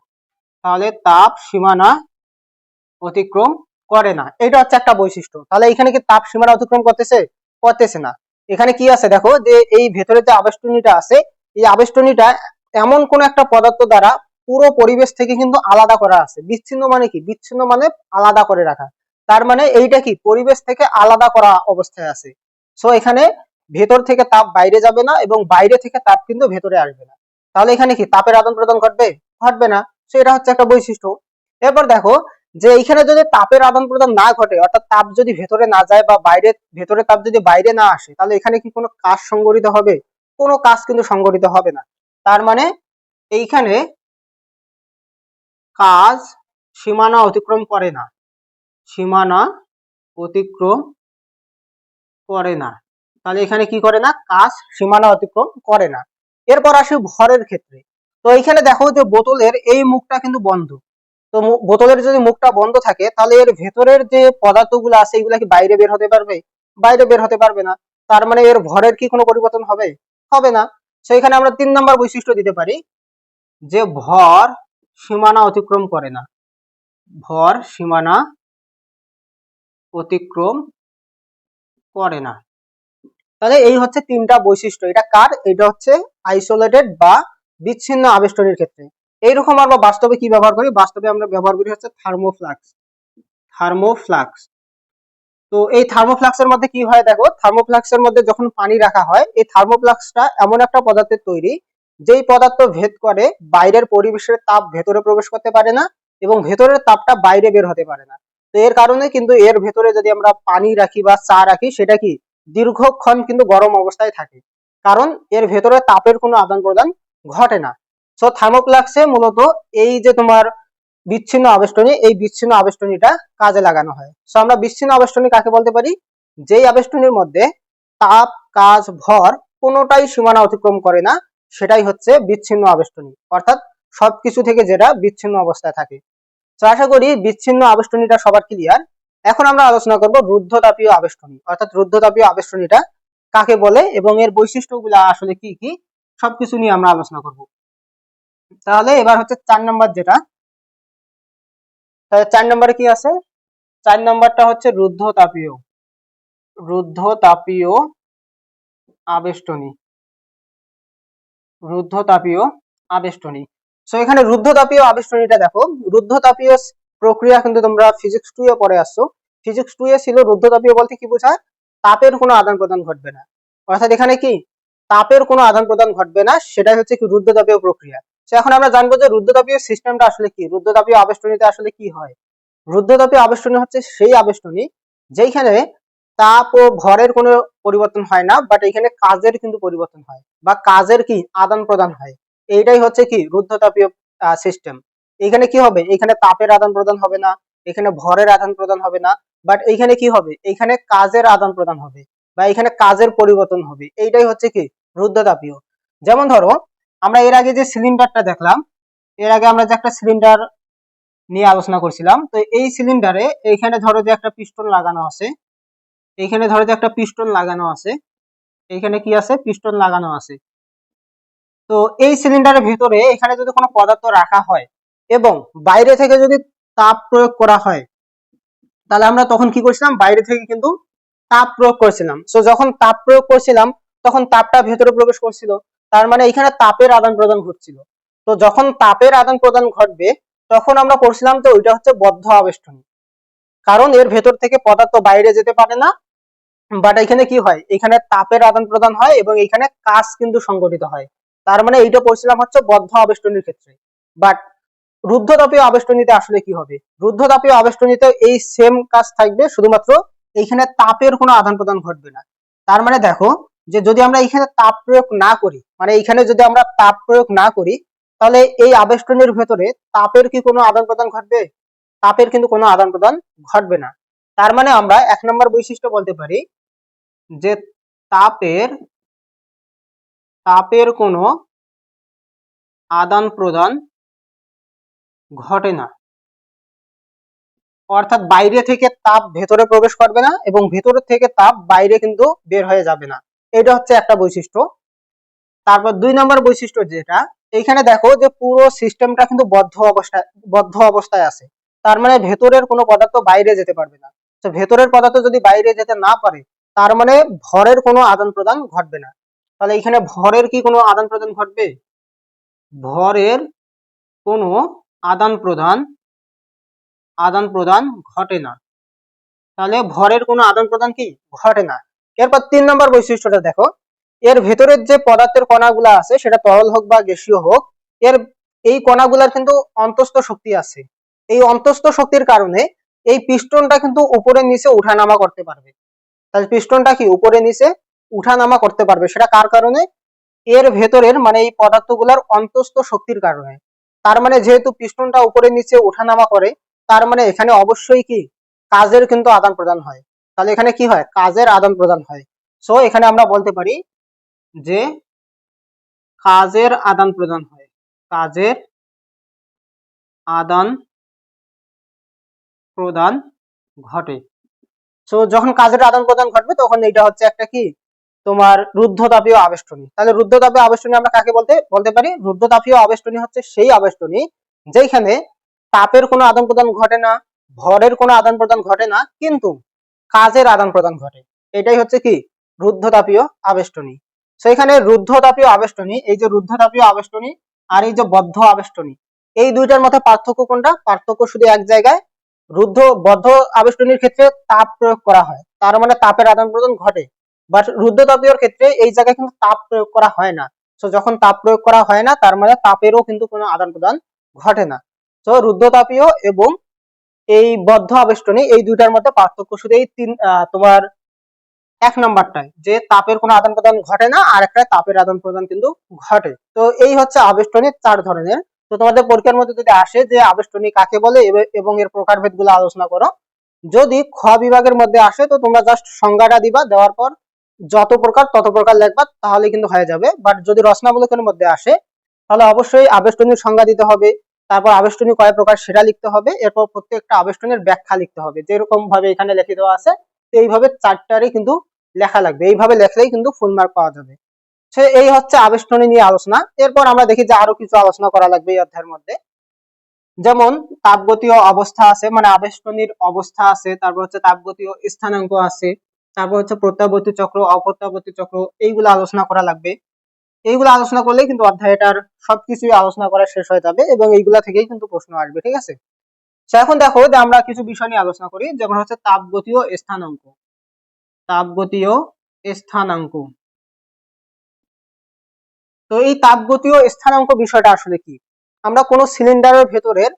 তাহলে তাপ সীমানা অতিক্রম করে না, এটা হচ্ছে একটা বৈশিষ্ট্য। তাহলে এখানে কি তাপ সীমানা অতিক্রম করতেছে? করতেছে না। এখানে কি আছে দেখো, যে এই ভেতরে যে আবেষ্টনীটা আছে, এই আবেষ্টনীটা এমন কোন একটা পদার্থ দ্বারা পুরো পরিবেশ থেকে কিন্তু আলাদা করা আছে। বিচ্ছিন্ন মানে কি? বিচ্ছিন্ন মানে আলাদা করে রাখা। তার মানে এইটা কি পরিবেশ থেকে আলাদা করা অবস্থায় আছে। সো এখানে ভেতর থেকে তাপ বাইরে যাবে না এবং বাইরে থেকে তাপ কিন্তু ভেতরে আসবে না। তাহলে এখানে কি তাপের আদান প্রদান ঘটবে? ঘটবে না। সো এটা হচ্ছে একটা বৈশিষ্ট্য। এরপর দেখো যে এইখানে যদি তাপের আদান প্রদান না ঘটে, অর্থাৎ তাপ যদি ভেতরে না যায় বা বাইরে ভেতরে তাপ যদি বাইরে না আসে, তাহলে এখানে কি কোনো কাজ সংঘটিত হবে? কোনো কাজ কিন্তু সংঘটিত হবে না। তার মানে এইখানে কাজ সীমানা অতিক্রম করে না, সীমানা অতিক্রম করে না। তাহলে এখানে কি করে না? কাজ সীমানা অতিক্রম করে না। এরপর আসি ভরের ক্ষেত্রে। তো এইখানে দেখো যে বোতলের এই মুখটা কিন্তু বন্ধ। তো বোতলের যদি মুখটা বন্ধ থাকে, তাহলে এর ভেতরের যে পদার্থগুলো আছে এগুলা কি বাইরে বের হতে পারবে? বাইরে বের হতে পারবে না। তার মানে এর ভরের কি কোনো পরিবর্তন হবে? হবে না। তো এখানে আমরা 3 নম্বর বৈশিষ্ট্য দিতে পারি যে ভর সীমানা অতিক্রম করে না, ভর সীমানা অতিক্রম করে না। তাহলে এই হচ্ছে 3টা বৈশিষ্ট্য। এটা কার? এটা হচ্ছে আইসোলেটেড বা বিচ্ছিন্ন আবেষ্টনীর ক্ষেত্রে। এইরকম আমরা বাস্তবে কি ব্যবহার করি? বাস্তবে আমরা ব্যবহার করি হচ্ছে থার্মোফ্লাক্স। থার্মোফ্লাক্স। তো এই থার্মোফ্লাক্সের মধ্যে কি হয় দেখো, থার্মোফ্লাক্সের মধ্যে যখন পানি রাখা হয়, এই থার্মোফ্লাক্সটা এমন একটা পদার্থের তৈরি যেই পদার্থ ভেদ করে বাইরের পরিবেশের তাপ ভেতরে প্রবেশ করতে পারে না এবং ভেতরের তাপটা বাইরে বের হতে পারে না। তো এর কারণে কিন্তু এর ভেতরে যদি আমরা পানি রাখি বা চা রাখি, সেটা কি দীর্ঘক্ষণ কিন্তু গরম অবস্থায় থাকে, কারণ এর ভেতরে তাপের কোনো আদান প্রদান ঘটে না। সো থার্মোফ্লাক্সে মূলত এই যে তোমার বিচ্ছিন্ন আবেষ্টনী, এই বিচ্ছিন্ন আবেষ্টনীটা কাজে লাগানো হয়। সো আমরা বিচ্ছিন্ন আবেষ্টনী কাকে বলতে পারি? যেই আবেষ্টনীর মধ্যে তাপ, কাজ, ভর কোনোটাই সীমানা অতিক্রম করে না, সেটাই হচ্ছে বিচ্ছিন্ন আবেষ্টনী, অর্থাৎ সবকিছু থেকে যেটা বিচ্ছিন্ন অবস্থায় থাকে। তো আশা করি বিচ্ছিন্ন আবেষ্টনীটা সবার ক্লিয়ার। এখন আমরা আলোচনা করব রুদ্ধতাপীয় আবেষ্টনী, অর্থাৎ রুদ্ধতাপীয় আবেষ্টনীটা কাকে বলে এবং এর বৈশিষ্ট্যগুলো আসলে কি কি, সবকিছু নিয়ে আমরা আলোচনা করব। তাহলে এবার হচ্ছে 4 নম্বর যেটা, তাহলে 4 নম্বরে কি আছে? 4 নম্বরটা হচ্ছে রুদ্ধতাপীয়, রুদ্ধতাপীয় আবেষ্টনী, রুদ্ধতাপীয় আবেষ্টনী। সো এখানে রুদ্ধতাপীয় আবেষ্টনীটা দেখো, রুদ্ধতাপীয় প্রক্রিয়া কিন্তু তোমরা ফিজিক্স 2 এ পড়ে আসছো। ফিজিক্স 2 এ ছিল রুদ্ধতাপীয় বলতে কি বোঝায়? তাপের কোনো আদান প্রদান ঘটবে না, অর্থাৎ এখানে কি তাপের কোনো আদান প্রদান ঘটবে না, সেটাই হচ্ছে কি রুদ্ধতাপীয় প্রক্রিয়া। তো এখন আমরা জানবো যে রুদ্ধতাপীয় সিস্টেমটা আসলে কি, রুদ্ধতাপীয় আবেষ্টনীতে আসলে কি হয়। রুদ্ধতাপীয় আবেষ্টনী হচ্ছে সেই আবেষ্টনী যেখানে তাপ ও ভরের কোনো পরিবর্তন হয় না, বাট এখানে কাজের কিন্তু পরিবর্তন হয় বা কাজের কি আদান প্রদান হয়। এইটাই হচ্ছে কি রুদ্ধতাপীয় সিস্টেম। এখানে কি হবে? এখানে তাপের আদান প্রদান হবে না, এখানে ভরের আদান প্রদান হবে না, বাট এইখানে কি হবে? এখানে কাজের আদান প্রদান হবে বা এখানে কাজের পরিবর্তন হবে। এইটাই হচ্ছে কি রুদ্ধতাপীয়। যেমন ধরো আমরা এর আগে যে সিলিন্ডারটা দেখলাম, এর আগে আমরা যে একটা সিলিন্ডার নিয়ে আলোচনা করছিলাম, তো এই সিলিন্ডারে এইখানে ধরো যে একটা পিস্টন লাগানো আছে, এইখানে ধরো যে একটা পিস্টন লাগানো আছে, এইখানে কি আছে? পিস্টন লাগানো আছে। তো এই সিলিন্ডারের ভিতরে এখানে যদি কোনো পদার্থ রাখা হয় এবং বাইরে থেকে যদি তাপ প্রয়োগ করা হয়, তাহলে আমরা তখন কি করছিলাম? বাইরে থেকে কিন্তু তাপ প্রয়োগ করছিলাম। সো যখন তাপ প্রয়োগ করছিলাম তখন তাপটা ভেতরে প্রবেশ করছিল, তার মানে এখানে তাপের আদান প্রদান ঘটছিল। তো যখন তাপের আদান প্রদান ঘটবে তখন আমরা করছিলাম তো ওইটা হচ্ছে বদ্ধ আবেষ্টনী, কারণ এর ভেতর থেকে পদার্থ বাইরে যেতে পারে না, বাট এখানে কি হয়? এখানে তাপের আদান প্রদান হয় এবং এখানে কাজ কিন্তু সংঘটিত হয়। তার মানে এইটা পড়ছিলাম হচ্ছে বদ্ধ আবেষ্টনীর ক্ষেত্রে। বাট রুদ্ধতাপীয় আবেষ্টনীতে আসলে কি হবে? রুদ্ধতাপীয় আবেষ্টনীতে এই সেম কাজ থাকবে, শুধুমাত্র এইখানে তাপের কোনো আদান প্রদান ঘটবে না। তার মানে দেখো যে যদি আমরা এখানে তাপ প্রয়োগ না করি, মানে এইখানে যদি আমরা তাপ প্রয়োগ না করি, তাহলে এই আবেষ্টনীর ভেতরে তাপের কি কোনো আদান প্রদান ঘটবে? তাপের কিন্তু কোনো আদান প্রদান ঘটবে না। তার মানে আমরা 1 নম্বর বৈশিষ্ট্য বলতে পারি যে তাপের তাপের কোনো আদান প্রদান ঘটে না, অর্থাৎ বাইরে থেকে তাপ ভেতরে প্রবেশ করবে না এবং ভেতর থেকে তাপ বাইরে কিন্তু বের হয়ে যাবে না। এটা হচ্ছে একটা বৈশিষ্ট্য। তারপর 2 নম্বর বৈশিষ্ট্য যেটা, এইখানে দেখো যে পুরো সিস্টেমটা কিন্তু বদ্ধ অবস্থায় আছে। তার মানে ভেতরের কোনো পদার্থ বাইরে যেতে পারবে না। তো ভেতরের পদার্থ যদি বাইরে যেতে না পারে, তার মানে ভরের কোনো আদান প্রদান ঘটবে না। তাহলে এখানে ভরের কি কোনো আদান প্রদান ঘটবে? ভরের কোনো আদান প্রদান ঘটে না। তাহলে ভরের কোনো আদান প্রদান কি ঘটে না। এরপর 3 নম্বর বৈশিষ্ট্যটা দেখো, এর ভেতরের যে পদার্থের কণাগুলো আছে সেটা তরল হোক বা গ্যাসীয় হোক, এর এই কণাগুলার কিন্তু অন্তস্থ শক্তি আছে। এই অন্তস্থ শক্তির কারণে এই পিস্টনটা কিন্তু উপরে নিচে উঠানামা করতে পারবে। তাহলে পিস্টনটা কি উপরে নিচে উঠানামা করতে পারবে, সেটা কার কারণে? এর ভেতরের মানে এই পদার্থগুলোর অন্তস্থ শক্তির কারণে। তার মানে যেহেতু পিস্টনটা উপরে নিচে উঠানামা করে, তার মানে এখানে অবশ্যই কি কাজের কিন্তু আদান প্রদান হয়। তাহলে এখানে কি হয়? কাজের আদান প্রদান হয়। সো এখানে আমরা বলতে পারি যে কাজের আদান প্রদান হয়, কাজের আদান প্রদান ঘটে। সো যখন কাজের আদান প্রদান ঘটবে তখন এটা হচ্ছে একটা কি তোমার রুদ্ধতাপীয় আবেষ্টনী। তাহলে রুদ্ধতাপীয় আবেষ্টনী আমরা কাকে বলতে পারি? রুদ্ধতাপীয় আবেষ্টনী হচ্ছে সেই আবেষ্টনী যেখানে তাপের কোনো আদান প্রদান ঘটে না, ভরের কোনো আদান প্রদান ঘটে না, কিন্তু কাজের আদান প্রদান ঘটে। এটাই হচ্ছে কি রুদ্ধতাপীয় আবেষ্টনী। সেখানে রুদ্ধতাপীয় আবেষ্টনী, এই যে রুদ্ধতাপীয় আবেষ্টনী আর এই যে বদ্ধ আবেষ্টনী, এই দুইটার মধ্যে পার্থক্য কোনটা? পার্থক্য শুধু এক জায়গায়, বদ্ধ আবেষ্টনীর ক্ষেত্রে তাপ প্রয়োগ করা হয়, তার মানে তাপের আদান প্রদান ঘটে। বাট রুদ্ধতাপীয়র ক্ষেত্রে এই জায়গায় কিন্তু তাপ প্রয়োগ করা হয় না। তো যখন তাপ প্রয়োগ করা হয় না, তার মানে তাপেরও কিন্তু কোনো আদান প্রদান ঘটে না। তো রুদ্ধতাপীয় এবং এই বদ্ধ আবেষ্টনী এই দুইটার মধ্যে পার্থক্য শুধু এই তোমার 1 নাম্বারটায়, যে তাপের কোনো আদান প্রদান ঘটে না, আর একটা তাপের আদান প্রদান কিন্তু ঘটে। তো এই হচ্ছে আবেষ্টনী 4 ধরনের। তো তোমাদের পরীক্ষার মধ্যে যদি আসে যে আবেষ্টনী কাকে বলে এবং এর প্রকারভেদ গুলো আলোচনা করো, যদি খ বিভাগের মধ্যে আসে তো তোমরা জাস্ট সংজ্ঞাটা দিবা, দেওয়ার পর যত প্রকার তত প্রকার লিখবা, তাহলে কিন্তু হয়ে যাবে। বাট যদি রচনামূলকের মধ্যে আসে তাহলে অবশ্যই আবেষ্টনীর সংজ্ঞা দিতে হবে, তারপর আবেষ্টনী কয় প্রকার সেটা লিখতে হবে, এরপর প্রত্যেকটা আবেষ্টনীর ব্যাখ্যা লিখতে হবে, যেরকম ভাবে এখানে লিখে দেওয়া আছে এইভাবে 4টারই কিন্তু লেখা লাগবে। এইভাবে লেখলেই কিন্তু ফুল মার্ক পাওয়া যাবে। সে এই হচ্ছে আবেষ্টনী নিয়ে আলোচনা। এরপর আমরা দেখি যে আরো কিছু আলোচনা করা লাগবে এই অধ্যায়ের মধ্যে। যেমন তাপগতীয় অবস্থা আছে, মানে আবেষ্টনীর অবস্থা আছে, তারপর হচ্ছে তাপগতীয় স্থানাঙ্ক আছে, তারপর হচ্ছে প্রত্যাবর্তী চক্র, অপ্রত্যাবর্তী চক্র, এইগুলো আলোচনা করা লাগবে। এইগুলো আলোচনা করলেই কিন্তু অধ্যায়টার সবকিছুই আলোচনা করা শেষ হয়ে যাবে এবং এইগুলা থেকেই কিন্তু প্রশ্ন আসবে। ঠিক আছে, এখন দেখো যে আমরা কিছু বিষয় নিয়ে আলোচনা করি, যেমন হচ্ছে তাপগতীয় স্থানাঙ্ক। তাপগতীয় স্থানাঙ্ক, তো এই তাপগতীয় স্থানাঙ্ক বিষয়টা আসলে কি? আমরা কোন সিলিন্ডারের ভেতরের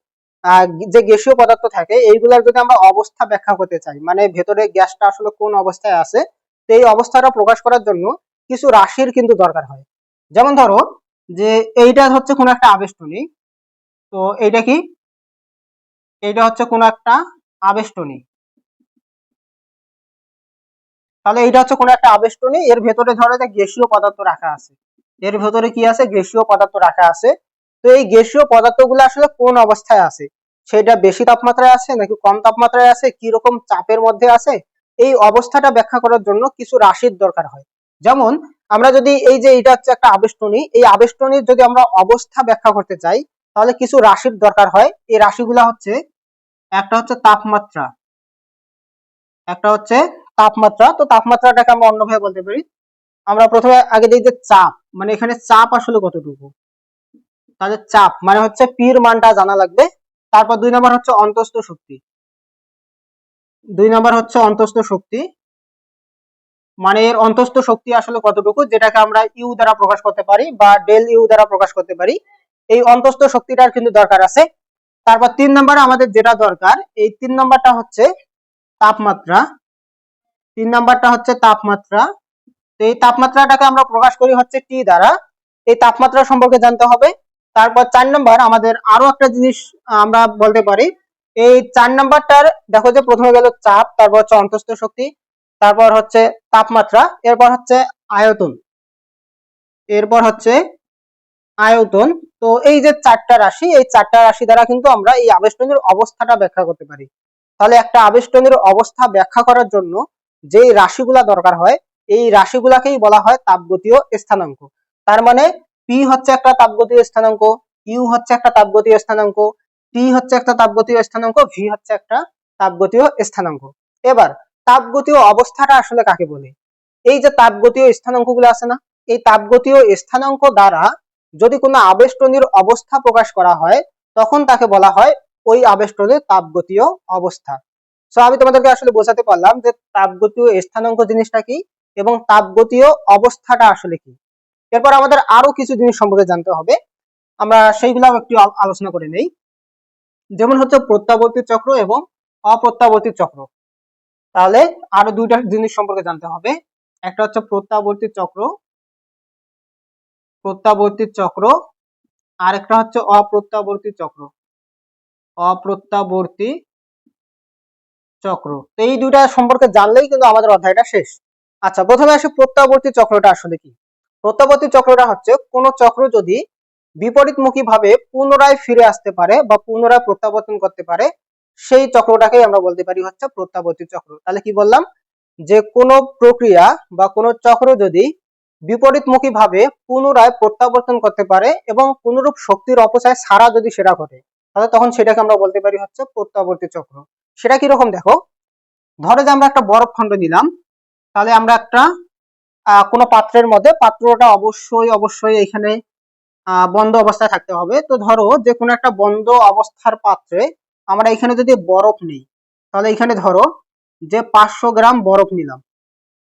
যে গ্যাসীয় পদার্থ থাকে এইগুলার যদি আমরা অবস্থা ব্যাখ্যা করতে চাই, মানে ভেতরে গ্যাসটা আসলে কোন অবস্থায় আছে, তো এই অবস্থাটা প্রকাশ করার জন্য কিছু রাশির কিন্তু দরকার হয়। যেমন ধরো যে এইটা হচ্ছে কোন একটা আবেষ্টনী, তো এইটা কি, এইটা হচ্ছে কোন একটা আবেষ্টনী। তাহলে এইটা হচ্ছে কোন একটা আবেষ্টনী, এর ভেতরে ধরো যে গ্যাসীয় পদার্থ রাখা আছে, এর ভেতরে কি আছে? গ্যাসীয় পদার্থ রাখা আছে। তো এই গ্যাসীয় পদার্থগুলো আসলে কোন অবস্থায় আছে, সেটা বেশি তাপমাত্রায় আছে নাকি কম তাপমাত্রায় আছে, কি রকম চাপের মধ্যে আছে, এই অবস্থাটা ব্যাখ্যা করার জন্য কিছু রাশির দরকার হয়। যেমন আমরা যদি এই যে এটা হচ্ছে একটা আবেষ্টনী, এই আবেষ্টনীর যদি আমরা অবস্থা ব্যাখ্যা করতে চাই তাহলে কিছু রাশির দরকার হয়। এই রাশিগুলা হচ্ছে, একটা হচ্ছে তাপমাত্রা, একটা হচ্ছে তাপমাত্রা। তো তাপমাত্রাটাকে আমরা অন্যভাবে বলতে পারি, আমরা প্রথমে আগে দিই যে চাপ, মানে এখানে চাপ আসলে কতটুকু। তাহলে চাপ মানে হচ্ছে পির মানটা জানা লাগবে। তারপর 2 নম্বর হচ্ছে অন্তস্থ শক্তি, 2 নম্বর হচ্ছে অন্তস্থ শক্তি, মানে এর অন্তস্থ শক্তি আসলে কতটুকু, যেটাকে আমরা ইউ দ্বারা প্রকাশ করতে পারি বা ডেল ইউ দ্বারা প্রকাশ করতে পারি। এই অন্তস্থ শক্তিটার কিন্তু দরকার আছে। তারপর 3 নম্বরে আমাদের যেটা দরকার, এই 3 নম্বরটা হচ্ছে তাপমাত্রা। 3 নম্বরটা হচ্ছে তাপমাত্রা। তো এই তাপমাত্রাটাকে আমরা প্রকাশ করি হচ্ছে টি দ্বারা। এই তাপমাত্রা সম্পর্কে জানতে হবে। তারপর 4 নম্বর আমাদের আরো একটা জিনিস আমরা বলতে পারি, এই 4 নম্বরটার দেখো যে প্রথমে গেল চাপ, তারপর হচ্ছে অন্তস্থ শক্তি, তারপর হচ্ছে তাপমাত্রা, এরপর হচ্ছে আয়তন, এরপর হচ্ছে আয়তন। তো এই যে 4টা রাশি, এই 4টা রাশি দ্বারা কিন্তু আমরা এই আবেষ্টনীর অবস্থাটা ব্যাখ্যা করতে পারি। তাহলে একটা আবেষ্টনীর অবস্থা ব্যাখ্যা করার জন্য যেই রাশিগুলা দরকার হয়, এই রাশিগুলাকেই বলা হয় তাপগতীয় স্থানাঙ্ক। তার মানে পি হচ্ছে একটা তাপগতীয় স্থানাঙ্ক, ইউ হচ্ছে একটা তাপগতীয় স্থানাঙ্ক, টি হচ্ছে একটা তাপগতীয় স্থানাঙ্ক, ভি হচ্ছে একটা তাপগতীয় স্থানাঙ্ক। এবার তাপগতীয় অবস্থাটা আসলে কাকে বলে? এই যে তাপগতীয় স্থানাঙ্কগুলো আছে না, এই তাপগতীয় স্থানাঙ্ক দ্বারা যদি কোনো আবেষ্টনীর অবস্থা প্রকাশ করা হয় তখন তাকে বলা হয় ওই আবেষ্টনীর তাপগতীয় অবস্থা। সো আমি তোমাদেরকে আসলে বোঝাতে পারলাম যে তাপগতীয় স্থানাঙ্ক জিনিসটা কি এবং তাপগতীয় অবস্থাটা আসলে কি। এরপর আমাদের আরো কিছু জিনিস সম্পর্কে জানতে হবে, আমরা সেইগুলো একটু আলোচনা করে নেই। যেমন হচ্ছে প্রত্যাবর্তী চক্র এবং অপ্রত্যাবর্তী চক্র। তাহলে আরো দুইটা জিনিস সম্পর্কে জানতে হবে, একটা হচ্ছে প্রত্যাবর্তী চক্র, প্রত্যাবর্তী চক্র, আর একটা হচ্ছে অপ্রত্যাবর্তী চক্র, অপ্রত্যাবর্তী চক্র। তো এই দুইটা সম্পর্কে জানলেই কিন্তু আমাদের অধ্যায়টা শেষ। আচ্ছা, প্রথমে আসি প্রত্যাবর্তী চক্রটা আসলে কি। প্রত্যাবর্তী চক্রটা হচ্ছে কোন চক্র যদি বিপরীতমুখী ভাবে পুনরায় ফিরে আসতে পারে বা পুনরায় প্রত্যাবর্তন করতে পারে, সেই চক্রটাকেই আমরা বলতে পারি হচ্ছে প্রত্যাবর্তী চক্র। তাহলে কি বললাম, যে কোন প্রক্রিয়া বা কোন চক্র যদি বিপরীতমুখী ভাবে পুনরায় প্রত্যাবর্তন করতে পারে এবং কোনরূপ শক্তির অপচয় ছাড়া যদি সেটা ঘটে, তাহলে তখন সেটাকে আমরা বলতে পারি হচ্ছে প্রত্যাবর্তী চক্র। সেটা কিরকম দেখো, ধরো যে আমরা একটা বরফ খণ্ড নিলাম, তাহলে আমরা একটা কোনো পাত্রের মধ্যে, পাত্রটা অবশ্যই এখানে বন্ধ অবস্থায় থাকতে হবে। তো ধরো যে কোনো একটা বন্ধ অবস্থার পাত্রে আমরা এখানে যদি বরফ নিই, তাহলে এখানে ধরো যে 500 গ্রাম বরফ নিলাম,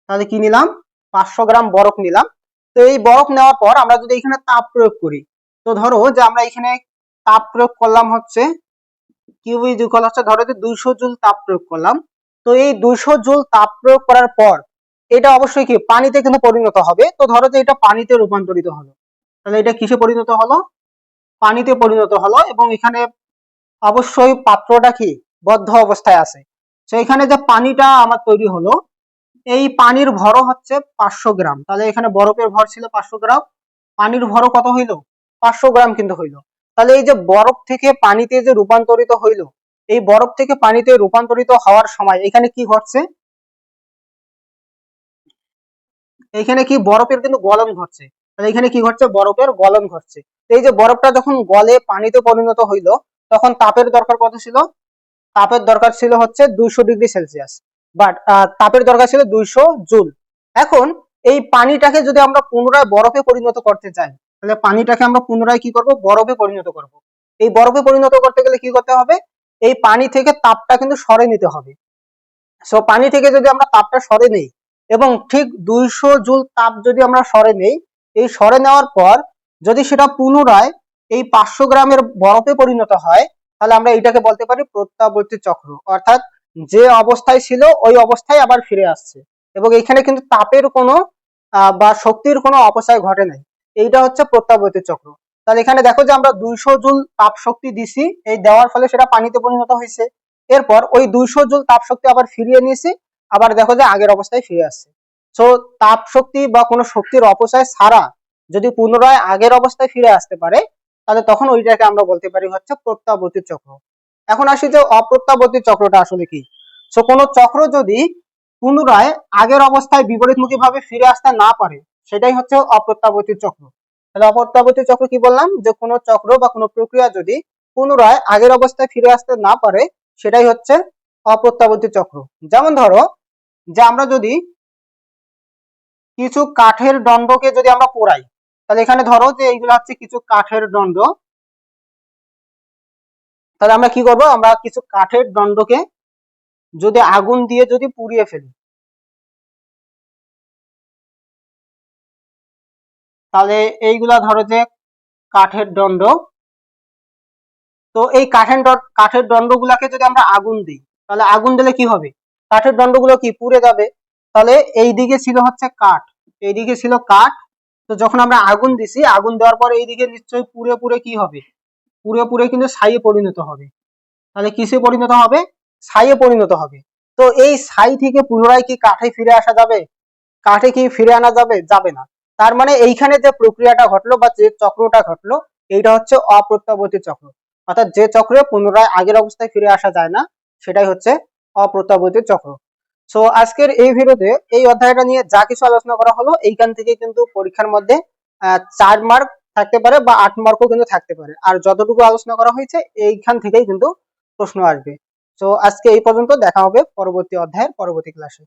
তাহলে কি নিলাম, 500 গ্রাম বরফ নিলাম। তো এই বরফ নেওয়ার পর আমরা যদি এখানে তাপ প্রয়োগ করি, তো ধরো যে আমরা এখানে তাপ প্রয়োগ করলাম হচ্ছে কিউ ইজ ইকুয়াল হচ্ছে ধরো যে 200 জুল তাপ প্রয়োগ করলাম। তো এই 200 জুল তাপ প্রয়োগ করার পর এটা অবশ্যই কি পানিতে কিন্তু পরিণত হবে। তো ধরো যে এটা পানিতে রূপান্তরিত হলো, তাহলে এটা কিসে পরিণত হলো, পানিতে পরিণত হলো। এবং এখানে অবশ্যই পাত্রটা কি বদ্ধ অবস্থায় আছে। তো এখানে যে পানিটা আমার তৈরি হলো, এই পানির ভরও হচ্ছে 500 গ্রাম। তাহলে এখানে বরফের ভর ছিল 500 গ্রাম, পানির ভরও কত হইলো, 500 গ্রাম কিন্তু হইলো। তাহলে এই যে বরফ থেকে পানিতে যে রূপান্তরিত হইলো, এই বরফ থেকে পানিতে রূপান্তরিত হওয়ার সময় এখানে কি ঘটছে, এখানে কি বরফের কিন্তু গলন ঘটছে। তাহলে এখানে কি ঘটছে, বরফের গলন ঘটছে। এই যে বরফটা যখন গলে পানিতে পরিণত হইলো, তখন তাপের দরকার কত ছিল, তাপের দরকার ছিল হচ্ছে 200 ডিগ্রি সেলসিয়াস, বাট তাপের দরকার ছিল 200 জুল। এখন এই পানিটাকে যদি আমরা পুনরায় বরফে পরিণত করতে চাই, তাহলে পানিটাকে আমরা পুনরায় কি করব, বরফে পরিণত করব। এই বরফে পরিণত করতে গেলে কি করতে হবে, এই পানি থেকে তাপটা কিন্তু সরে নিতে হবে। সো পানি থেকে যদি আমরা তাপটা সরে নেই এবং ঠিক 200 জুল তাপ যদি আমরা সরে নেই, এই সরে নেওয়ার পর যদি সেটা পুনরায় এই 500 গ্রামের বরফে পরিণত হয়, তাহলে আমরা এটাকে বলতে পারি প্রত্যাবর্তী চক্র। অর্থাৎ যে অবস্থায় ছিল ওই অবস্থায় আবার ফিরে আসছে এবং এখানে কিন্তু তাপের কোনো বা শক্তির কোনো অপচয় ঘটে নাই। এইটা হচ্ছে প্রত্যাবর্তী চক্র। তাহলে এখানে দেখো যে আমরা 200 জুল তাপ শক্তি দিছি, এই দেওয়ার ফলে সেটা পানিতে পরিণত হয়েছে। এরপর ওই 200 জুল তাপ শক্তি আবার ফিরিয়ে নিয়েছি, আবার দেখো যে আগের অবস্থায় ফিরে আসছে। সো তাপ শক্তি বা কোনো শক্তির অপচয় ছাড়া যদি পুনরায় আগের অবস্থায় ফিরে আসতে পারে, তাহলে তখন ওইটাকে আমরা বলতে পারি হচ্ছে প্রত্যাবর্তী চক্র। এখন আসি যে অপ্রত্যাবর্তী চক্রটা আসলে কি। সো কোনো চক্র যদি পুনরায় আগের অবস্থায় বিপরীতমুখী ভাবে ফিরে আসতে না পারে, সেটাই হচ্ছে অপ্রত্যাবর্তী চক্র। তাহলে অপ্রত্যাবর্তী চক্র কি বললাম, যে কোনো চক্র বা কোনো প্রক্রিয়া যদি পুনরায় আগের অবস্থায় ফিরে আসতে না পারে, সেটাই হচ্ছে অপ্রত্যাবর্তী চক্র। যেমন ধরো যে আমরা যদি কিছু কাঠের দণ্ডকে যদি আমরা পোড়াই, তাহলে এখানে ধরো যে এইগুলো হচ্ছে কিছু কাঠের দণ্ড। তাহলে আমরা কি করব, আমরা কিছু কাঠের দণ্ডকে যদি আগুন দিয়ে যদি পুড়িয়ে ফেলি, তাহলে এইগুলা ধরো যে কাঠের দণ্ড। তো এই কাঠের দণ্ডগুলাকে যদি আমরা আগুন দিই, তাহলে আগুন দিলে কি হবে, কাঠের দণ্ডগুলো কি পুড়ে যাবে। তাহলে এই দিকে ছিল হচ্ছে কাঠ, এইদিকে ছিল কাঠ। তো যখন আমরা আগুন দিছি, আগুন দেওয়ার পর এইদিকে নিশ্চয়ই পুড়ে পুড়ে কি হবে, পুড়ে পুড়ে কিন্তু ছাইয়ে পরিণত হবে। তাহলে কিসে পরিণত হবে, ছাইয়ে পরিণত হবে। তো এই ছাই থেকে পুনরায় কি কাঠে ফিরে আসা যাবে, কাঠে কি ফিরে আনা যাবে, যাবে না। তার মানে এইখানে যে প্রক্রিয়াটা ঘটলো বা যে চক্রটা ঘটলো, এইটা হচ্ছে অপ্রত্যাবর্তী চক্র। অর্থাৎ যে চক্রে পুনরায় আগের অবস্থায় ফিরে আসা যায় না, সেটাই হচ্ছে অপ্রত্যাবর্তী চক্র। সো আজকের এই ভিডিওতে এই অধ্যায়টা নিয়ে যা কিছু আলোচনা করা হলো, এইখান থেকে কিন্তু পরীক্ষার মধ্যে 4 মার্ক থাকতে পারে বা 8 মার্কও কিন্তু থাকতে পারে। আর যতটুকু আলোচনা করা হয়েছে এইখান থেকেই কিন্তু প্রশ্ন আসবে। তো আজকে এই পর্যন্ত, দেখা হবে পরবর্তী অধ্যায়ের পরবর্তী ক্লাসে।